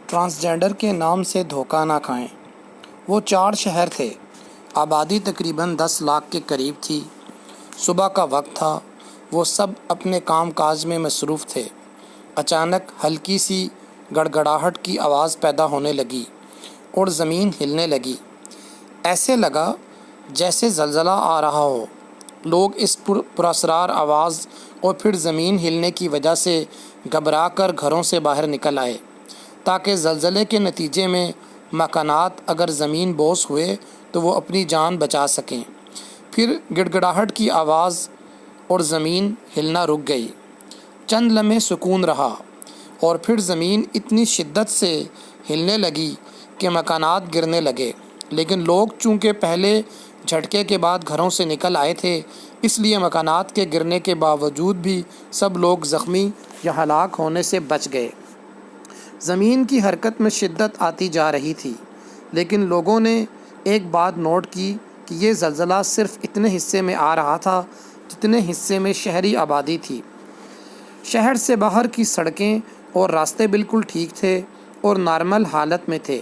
Transgender کے نام سے دھوکہ نہ کھائیں۔ وہ 4 شہر تھے، آبادی تقریباً 10 لاکھ کے قریب تھی۔ صبح کا وقت تھا، وہ سب اپنے کام کاج میں مصروف تھے۔ اچانک ہلکی سی گڑگڑاہٹ کی آواز پیدا ہونے لگی اور زمین ہلنے لگی۔ ایسے لگا جیسے زلزلہ آ رہا ہو۔ لوگ اس پراسرار آواز اور پھر زمین ہلنے کی وجہ سے گھبرا کر گھروں سے باہر نکل آئے تاکہ زلزلے کے نتیجے میں مکانات اگر زمین بوس ہوئے تو وہ اپنی جان بچا سکیں۔ پھر گڑگڑاہٹ کی آواز اور زمین ہلنا رک گئی۔ چند لمحے سکون رہا اور پھر زمین اتنی شدت سے ہلنے لگی کہ مکانات گرنے لگے، لیکن لوگ چونکہ پہلے جھٹکے کے بعد گھروں سے نکل آئے تھے، اس لیے مکانات کے گرنے کے باوجود بھی سب لوگ زخمی یا ہلاک ہونے سے بچ گئے۔ زمین کی حرکت میں شدت آتی جا رہی تھی، لیکن لوگوں نے ایک بات نوٹ کی کہ یہ زلزلہ صرف اتنے حصے میں آ رہا تھا جتنے حصے میں شہری آبادی تھی۔ شہر سے باہر کی سڑکیں اور راستے بالکل ٹھیک تھے اور نارمل حالت میں تھے۔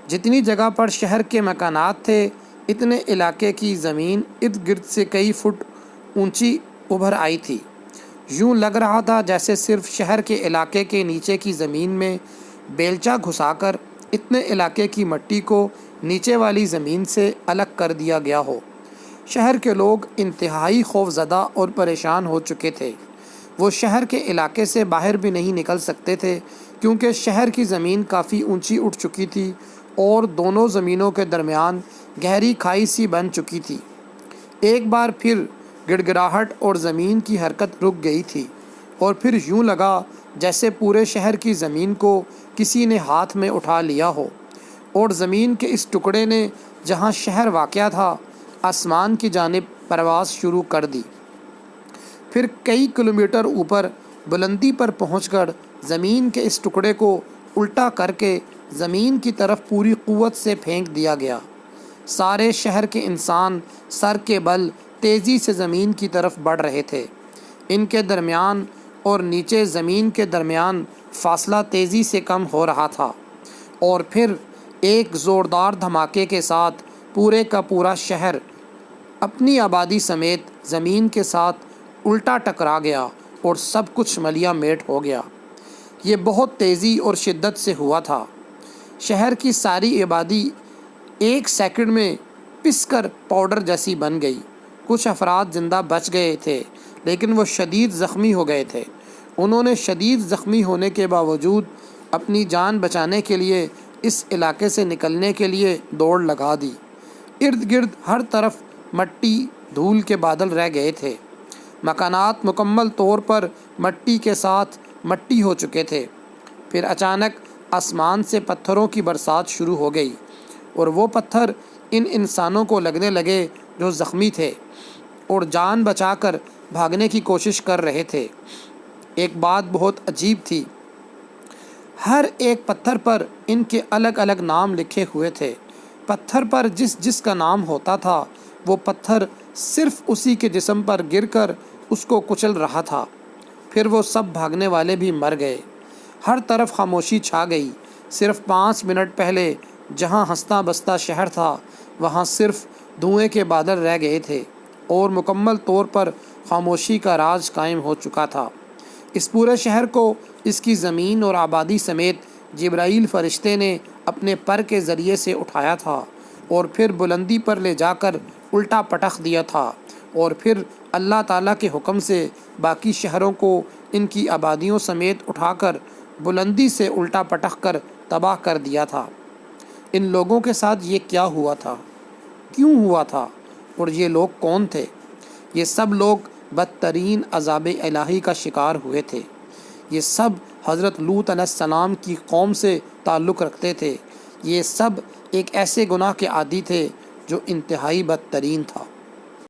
جتنی جگہ پر شہر کے مکانات تھے، اتنے علاقے کی زمین ارد گرد سے کئی فٹ اونچی ابھر آئی تھی۔ یوں لگ رہا تھا جیسے صرف شہر کے علاقے کے نیچے کی زمین میں بیلچہ گھسا کر اتنے علاقے کی مٹی کو نیچے والی زمین سے الگ کر دیا گیا ہو۔ شہر کے لوگ انتہائی خوف زدہ اور پریشان ہو چکے تھے۔ وہ شہر کے علاقے سے باہر بھی نہیں نکل سکتے تھے کیونکہ شہر کی زمین کافی اونچی اٹھ چکی تھی اور دونوں زمینوں کے درمیان گہری کھائی سی بن چکی تھی۔ ایک بار پھر گڑگڑاہٹ اور زمین کی حرکت رک گئی تھی اور پھر یوں لگا جیسے پورے شہر کی زمین کو کسی نے ہاتھ میں اٹھا لیا ہو اور زمین کے اس ٹکڑے نے جہاں شہر واقع تھا، آسمان کی جانب پرواز شروع کر دی۔ پھر کئی کلومیٹر اوپر بلندی پر پہنچ کر زمین کے اس ٹکڑے کو الٹا کر کے زمین کی طرف پوری قوت سے پھینک دیا گیا۔ سارے شہر کے انسان سر کے بل تیزی سے زمین کی طرف بڑھ رہے تھے۔ ان کے درمیان اور نیچے زمین کے درمیان فاصلہ تیزی سے کم ہو رہا تھا اور پھر ایک زوردار دھماکے کے ساتھ پورے کا پورا شہر اپنی آبادی سمیت زمین کے ساتھ الٹا ٹکرا گیا اور سب کچھ ملیہ میٹ ہو گیا۔ یہ بہت تیزی اور شدت سے ہوا تھا۔ شہر کی ساری آبادی 1 سیکنڈ میں پس کر پاؤڈر جیسی بن گئی۔ کچھ افراد زندہ بچ گئے تھے لیکن وہ شدید زخمی ہو گئے تھے۔ انہوں نے شدید زخمی ہونے کے باوجود اپنی جان بچانے کے لیے اس علاقے سے نکلنے کے لیے دوڑ لگا دی۔ ارد گرد ہر طرف مٹی دھول کے بادل رہ گئے تھے۔ مکانات مکمل طور پر مٹی کے ساتھ مٹی ہو چکے تھے۔ پھر اچانک آسمان سے پتھروں کی برسات شروع ہو گئی اور وہ پتھر ان انسانوں کو لگنے لگے جو زخمی تھے اور جان بچا کر بھاگنے کی کوشش کر رہے تھے۔ ایک بات بہت عجیب تھی، ہر ایک پتھر پر ان کے الگ الگ نام لکھے ہوئے تھے۔ پتھر پر جس کا نام ہوتا تھا وہ پتھر صرف اسی کے جسم پر گر کر اس کو کچل رہا تھا۔ پھر وہ سب بھاگنے والے بھی مر گئے۔ ہر طرف خاموشی چھا گئی۔ صرف 5 منٹ پہلے جہاں ہنستا بستا شہر تھا وہاں صرف دھوئیں کے بادل رہ گئے تھے اور مکمل طور پر خاموشی کا راج قائم ہو چکا تھا۔ اس پورے شہر کو اس کی زمین اور آبادی سمیت جبرائیل فرشتے نے اپنے پر کے ذریعے سے اٹھایا تھا اور پھر بلندی پر لے جا کر الٹا پٹخ دیا تھا اور پھر اللہ تعالیٰ کے حکم سے باقی شہروں کو ان کی آبادیوں سمیت اٹھا کر بلندی سے الٹا پٹخ کر تباہ کر دیا تھا۔ ان لوگوں کے ساتھ یہ کیا ہوا تھا؟ کیوں ہوا تھا؟ اور یہ لوگ کون تھے؟ یہ سب لوگ بدترین عذاب الہی کا شکار ہوئے تھے۔ یہ سب حضرت لوط علیہ السلام کی قوم سے تعلق رکھتے تھے۔ یہ سب ایک ایسے گناہ کے عادی تھے جو انتہائی بدترین تھا۔